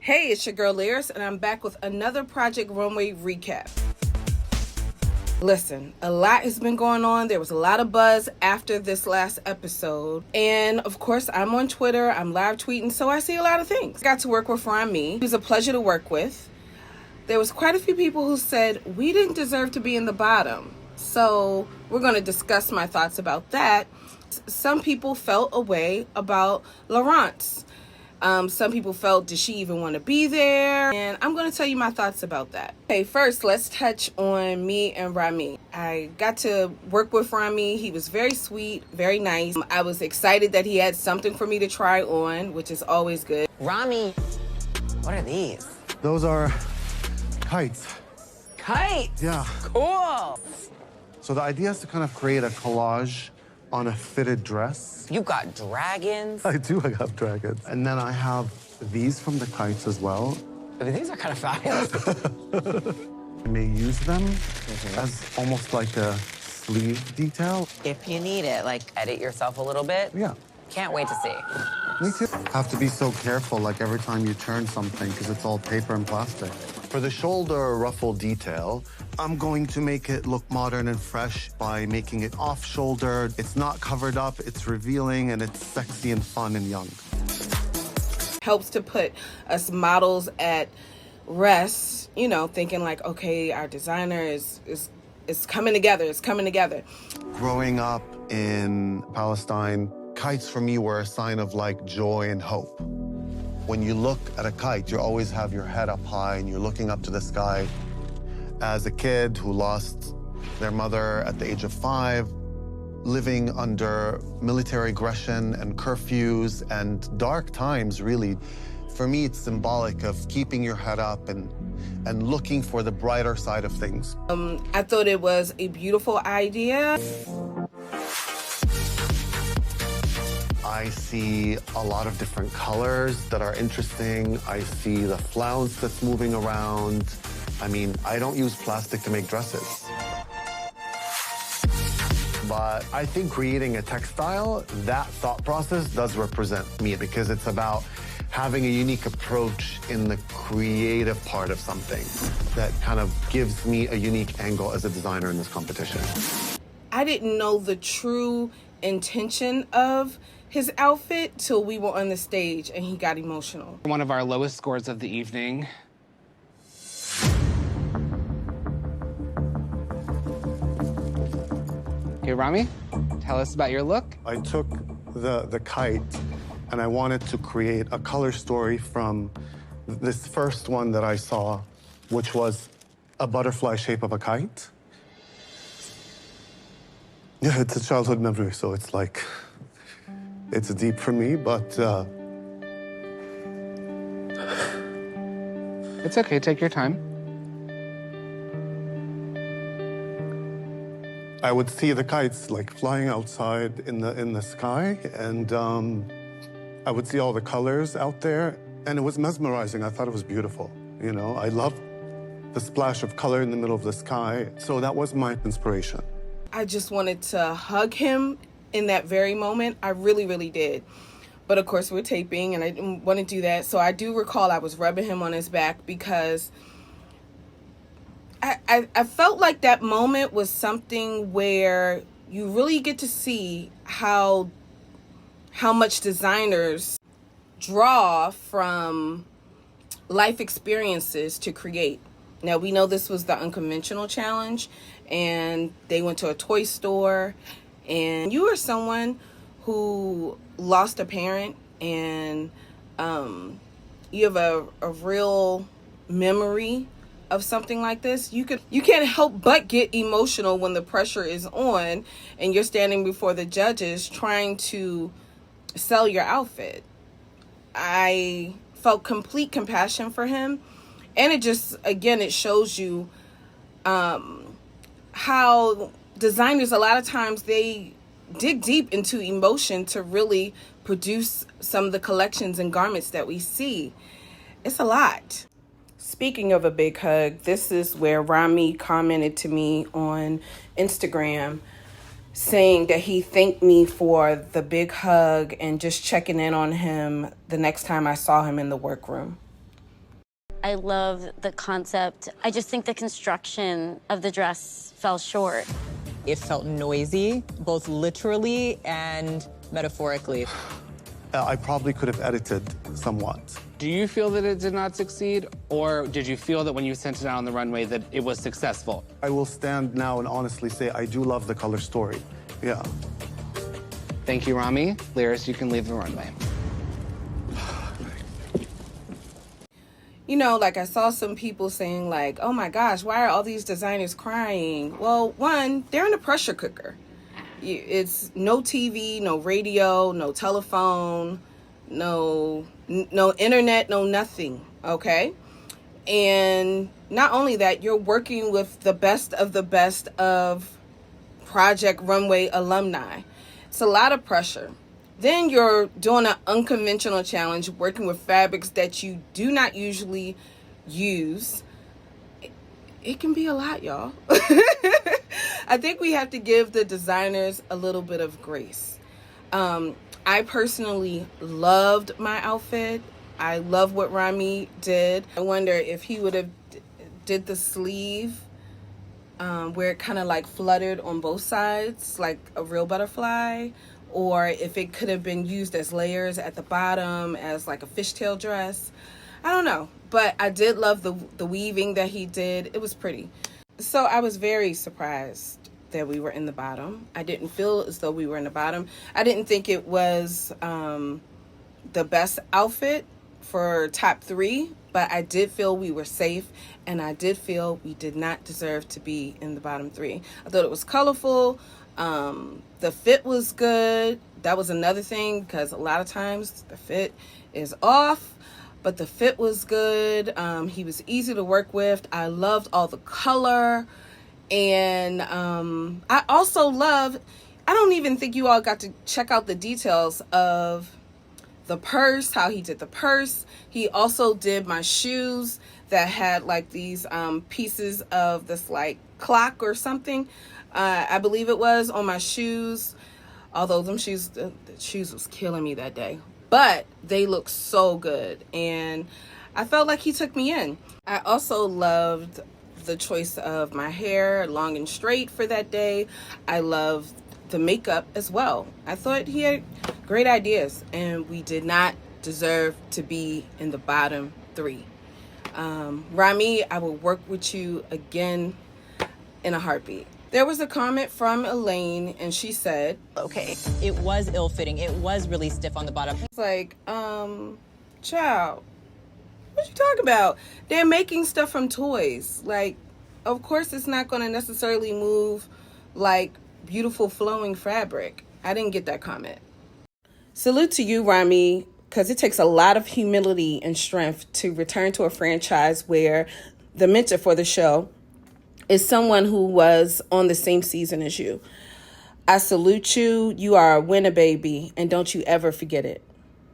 Hey, it's your girl Liris, and I'm back with another Project Runway recap. Listen, a lot has been going on. There was a lot of buzz after this last episode. And of course, I'm on Twitter, I'm live tweeting, so I see a lot of things. Got to work with Rami. He was a pleasure to work with. There was quite a few people who said we didn't deserve to be in the bottom. So we're going to discuss my thoughts about that. Some people felt a way about Laurence. Some people felt, did she even want to be there? And I'm going to tell you my thoughts about that. Okay, first, let's touch on me and Rami. I got to work with Rami. He was very sweet, very nice. I was excited that he had something for me to try on, which is always good. Rami, what are these? Those are kites. Kites? Yeah. Cool. So the idea is to kind of create a collage on a fitted dress. You got dragons? I have dragons. And then I have these from the kites as well. I mean, these are kind of fabulous. I may use them as almost like a sleeve detail. If you need it, like edit yourself a little bit. Yeah. Can't wait to see. Me too. Have to be so careful, like every time you turn something, because it's all paper and plastic. For the shoulder ruffle detail, I'm going to make it look modern and fresh by making it off-shouldered. It's not covered up, it's revealing, and it's sexy and fun and young. Helps to put us models at rest, you know, thinking like, okay, our designer is coming together, it's coming together. Growing up in Palestine, kites for me were a sign of like joy and hope. When you look at a kite, you always have your head up high and you're looking up to the sky. As a kid who lost their mother at the age of 5, living under military aggression and curfews and dark times, really, for me, it's symbolic of keeping your head up and looking for the brighter side of things. I thought it was a beautiful idea. I see a lot of different colors that are interesting. I see the flounce that's moving around. I mean, I don't use plastic to make dresses. But I think creating a textile, that thought process does represent me because it's about having a unique approach in the creative part of something that kind of gives me a unique angle as a designer in this competition. I didn't know the true intention of his outfit till we were on the stage and he got emotional. One of our lowest scores of the evening. Okay, Rami, tell us about your look. I took the kite and I wanted to create a color story from this first one that I saw, which was a butterfly shape of a kite. Yeah, it's a childhood memory, so it's like, it's deep for me, but It's okay, take your time. I would see the kites like flying outside in the sky, and I would see all the colors out there, and it was mesmerizing. I thought it was beautiful. You know, I love the splash of color in the middle of the sky, so that was my inspiration. I just wanted to hug him in that very moment. I really, really did. But of course we're taping and I didn't want to do that. So I do recall I was rubbing him on his back because I felt like that moment was something where you really get to see how much designers draw from life experiences to create. Now, we know this was the unconventional challenge, and they went to a toy store, and you are someone who lost a parent, and you have a real memory of something like this. You can't help but get emotional when the pressure is on and you're standing before the judges trying to sell your outfit. I felt complete compassion for him. And it just, again, it shows you how designers, a lot of times, they dig deep into emotion to really produce some of the collections and garments that we see. It's a lot. Speaking of a big hug, this is where Rami commented to me on Instagram saying that he thanked me for the big hug and just checking in on him the next time I saw him in the workroom. I love the concept. I just think the construction of the dress fell short. It felt noisy, both literally and metaphorically. I probably could have edited somewhat. Do you feel that it did not succeed, or did you feel that when you sent it out on the runway that it was successful? I will stand now and honestly say I do love the color story. Yeah. Thank you, Rami. Liris, you can leave the runway. You know, like I saw some people saying like, oh my gosh, why are all these designers crying? Well, one, they're in a pressure cooker. It's no TV, no radio, no telephone, no internet, no nothing, okay? And not only that, you're working with the best of Project Runway alumni. It's a lot of pressure. Then you're doing an unconventional challenge, working with fabrics that you do not usually use. It can be a lot, y'all. I think we have to give the designers a little bit of grace. I personally loved my outfit. I love what Rami did. I wonder if he would have did the sleeve where it kind of like fluttered on both sides, like a real butterfly, or if it could have been used as layers at the bottom as like a fishtail dress. I don't know, but I did love the weaving that he did. It was pretty. So I was very surprised that we were in the bottom. I didn't feel as though we were in the bottom. I didn't think it was the best outfit for top 3, but I did feel we were safe, and I did feel we did not deserve to be in the bottom 3. I thought it was colorful. The fit was good. That was another thing, because a lot of times the fit is off, but the fit was good. He was easy to work with. I loved all the color. And I also love, I don't even think you all got to check out the details of the purse, how he did the purse. He also did my shoes that had like these pieces of this like clock or something. I believe it was on my shoes. Although the shoes was killing me that day. But they look so good. And I felt like he took me in. I also loved the choice of my hair, long and straight for that day. I loved the makeup as well. I thought he had great ideas, and we did not deserve to be in the bottom 3. Rami, I will work with you again in a heartbeat. There was a comment from Elaine, and she said, Okay, it was ill-fitting. It was really stiff on the bottom. it's like, child, what you talking about? They're making stuff from toys. Like, of course it's not going to necessarily move like beautiful flowing fabric. I didn't get that comment. Salute to you, Rami, because it takes a lot of humility and strength to return to a franchise where the mentor for the show is someone who was on the same season as you. I salute you. You are a winner, baby, and don't you ever forget it.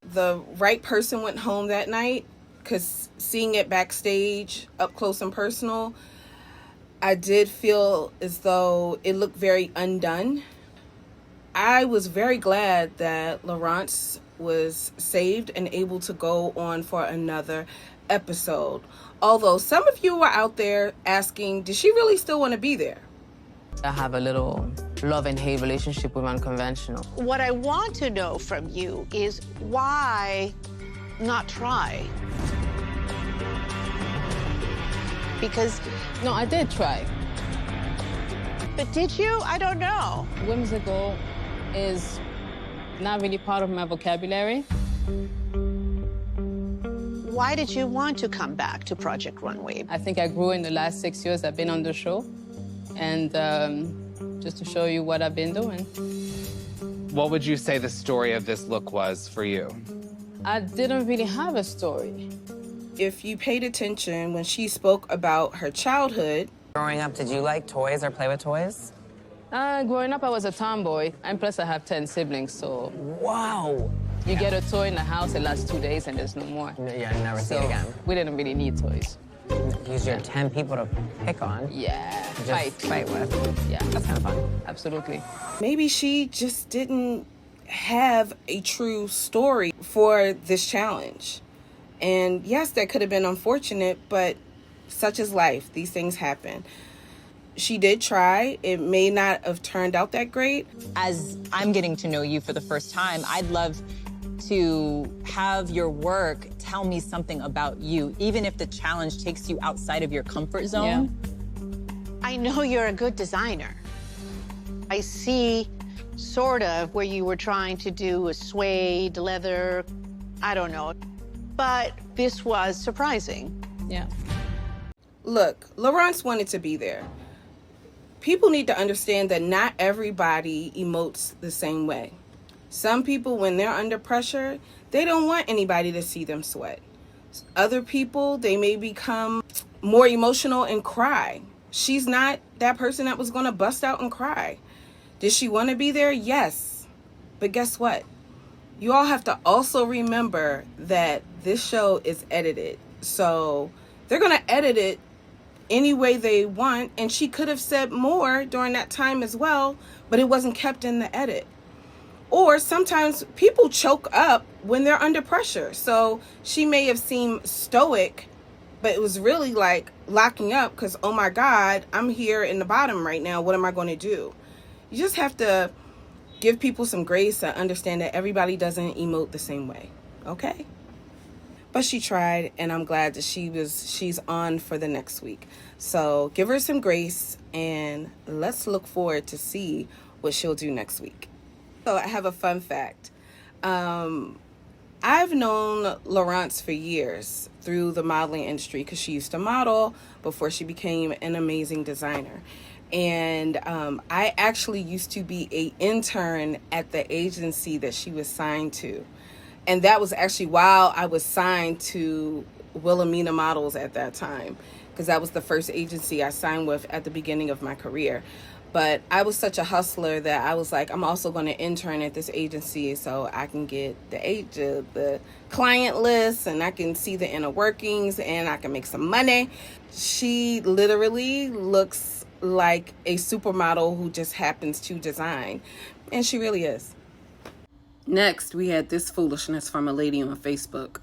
The right person went home that night, because seeing it backstage, up close and personal, I did feel as though it looked very undone. I was very glad that Laurence was saved and able to go on for another episode. Although some of you were out there asking, did she really still want to be there? I have a little love and hate relationship with unconventional. What I want to know from you is why not try? Because, No, I did try. but did you? I don't know. Whimsical is not really part of my vocabulary. Why did you want to come back to Project Runway? I think I grew in the last 6 years I've been on the show. And just to show you what I've been doing. What would you say the story of this look was for you? I didn't really have a story. If you paid attention when she spoke about her childhood, Growing up, did you like toys or play with toys? Growing up, I was a tomboy. And plus, I have 10 siblings, so Wow. you get a toy in the house, it lasts 2 days, and there's no more. Yeah, never see So it again. we didn't really need toys. Use your 10 people to pick on. Yeah, Just fight with. Yeah, That's kind of fun. absolutely. maybe she just didn't have a true story for this challenge. And yes, that could have been unfortunate, but such is life. These things happen. She did try. It may not have turned out that great. As I'm getting to know you for the first time, I'd love to have your work tell me something about you, even if the challenge takes you outside of your comfort zone. I know you're a good designer. I see sort of where you were trying to do a suede, leather, I don't know. But this was surprising. Yeah. Look, Laurence wanted to be there. People need to understand that not everybody emotes the same way. Some people, when they're under pressure, they don't want anybody to see them sweat. Other people, they may become more emotional and cry. She's not that person that was going to bust out and cry. Did she want to be there? Yes. But guess what? You all have to also remember that this show is edited. So they're going to edit it any way they want. And she could have said more during that time as well, but it wasn't kept in the edit. Or sometimes people choke up when they're under pressure. So she may have seemed stoic, but it was really like locking up because, oh my God, I'm here in the bottom right now. What am I going to do? You just have to give people some grace and understand that everybody doesn't emote the same way. Okay? But she tried, and I'm glad that she's on for the next week. So give her some grace, and let's look forward to see what she'll do next week. So I have a fun fact. I've known Laurence for years through the modeling industry because she used to model before she became an amazing designer. And I actually used to be an intern at the agency that she was signed to. And that was actually while I was signed to Wilhelmina Models at that time, because that was the first agency I signed with at the beginning of my career. But I was such a hustler that I was like, I'm also going to intern at this agency so I can get the client list and I can see the inner workings and I can make some money. She literally looks like a supermodel who just happens to design. And she really is. Next, we had this foolishness from a lady on Facebook.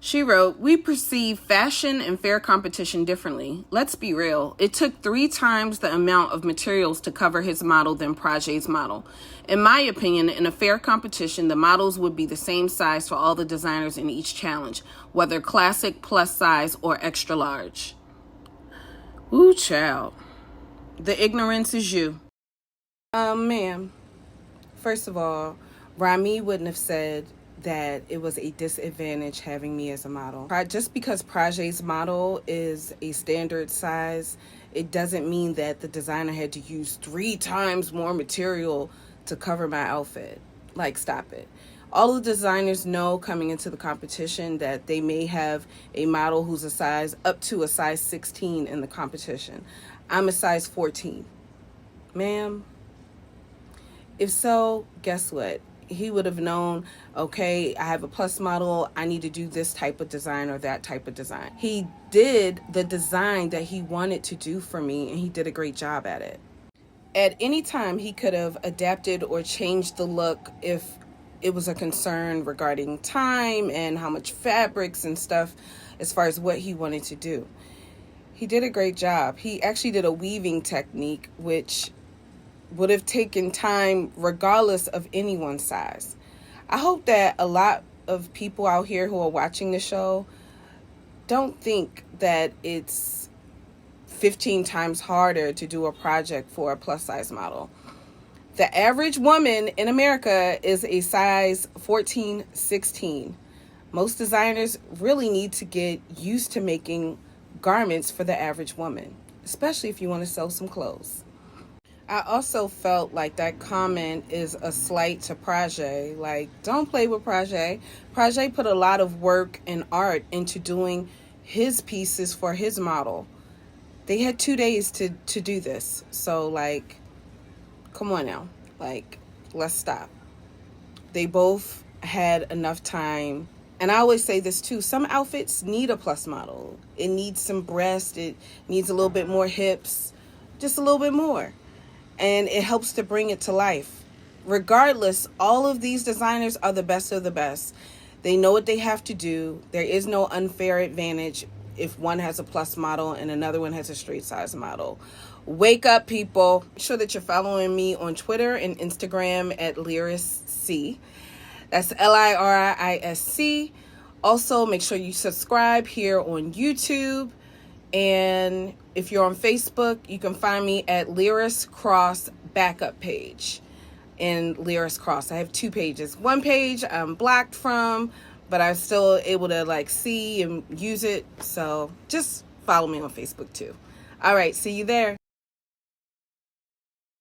She wrote, "We perceive fashion and fair competition differently. Let's be real. It took 3 times the amount of materials to cover his model than Project's model. In my opinion, in a fair competition, the models would be the same size for all the designers in each challenge, whether classic, plus size, or extra large." Ooh, child. The ignorance is you. Ma'am. First of all, Rami wouldn't have said that it was a disadvantage having me as a model. Just because Project's model is a standard size, it doesn't mean that the designer had to use 3 times more material to cover my outfit. Like, stop it. All the designers know coming into the competition that they may have a model who's a size up to a size 16 in the competition. I'm a size 14. Ma'am, if so, guess what? He would have known, okay, I have a plus model, I need to do this type of design or that type of design. He did the design that he wanted to do for me, and he did a great job at it. At any time, he could have adapted or changed the look if it was a concern regarding time and how much fabrics and stuff as far as what he wanted to do. He did a great job. He actually did a weaving technique, which would have taken time regardless of anyone's size. I hope that a lot of people out here who are watching the show don't think that it's 15 times harder to do a project for a plus size model. The average woman in America is a size 14, 16. Most designers really need to get used to making garments for the average woman, especially if you want to sell some clothes. I also felt like that comment is a slight to Project. Like, don't play with Project. Project put a lot of work and art into doing his pieces for his model. They had 2 days to do this. So, like, come on now. Like, let's stop. They both had enough time. And I always say this too. Some outfits need a plus model. It needs some breast. It needs a little bit more hips. Just a little bit more. And it helps to bring it to life. Regardless, all of these designers are the best of the best. They know what they have to do. There is no unfair advantage if one has a plus model and another one has a straight size model. Wake up, people. Make sure that you're following me on Twitter and Instagram at LirisC. That's LIRISC. Also, make sure you subscribe here on YouTube. And if you're on Facebook, you can find me at Liris Cross Backup Page. And Liris Cross. I have 2 pages. One page I'm blocked from, but I'm still able to like see and use it. So just follow me on Facebook too. All right, see you there.